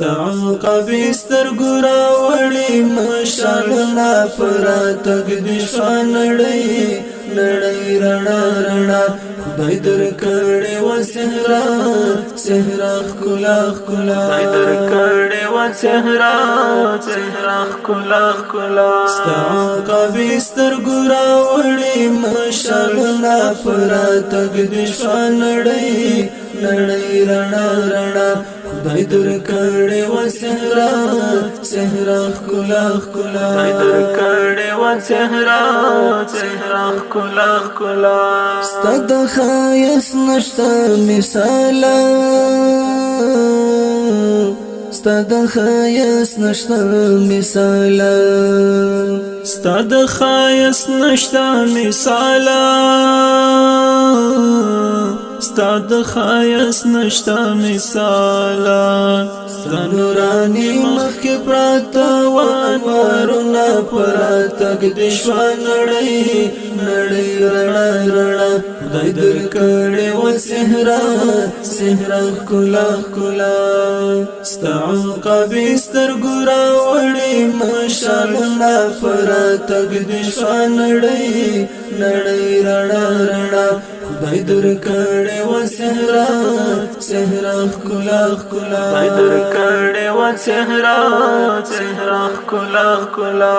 عقاب سترګو راوړي مشالونه پر تګ د شانړۍ نړۍ رڼا رڼا خدای درکړې و صحرا صحرا ښکلا ښکلا خدای درکړې و صحرا صحرا ښکلا ښکلا عقاب سترګو راوړي مشالونه پر تګ د شانړۍ نړۍ رڼا رڼا خدای درکړې و صحرا صحرا ښکلا ښکلا خدای درکړې و صحرا صحرا ښکلا ښکلا ستاد خایس نشته مثال ستاد خایس نشته مثال ستاد خایس نشته مثال ستاد خایس نشتا مثالا ستا نورانی مخ پراتا وانوارنا پراتک دشوا نړۍ نړۍ رڼا رڼا خدای درکړې و صحرا صحرا ښکلا ښکلا ستا عقاب سترګو راوړي مشالونه پراتک دشوا نړۍ نړۍ رڼا رڼا خدای درکړې و صحرا صحرا ښکلا ښکلا خدای درکړې و صحرا صحرا ښکلا ښکلا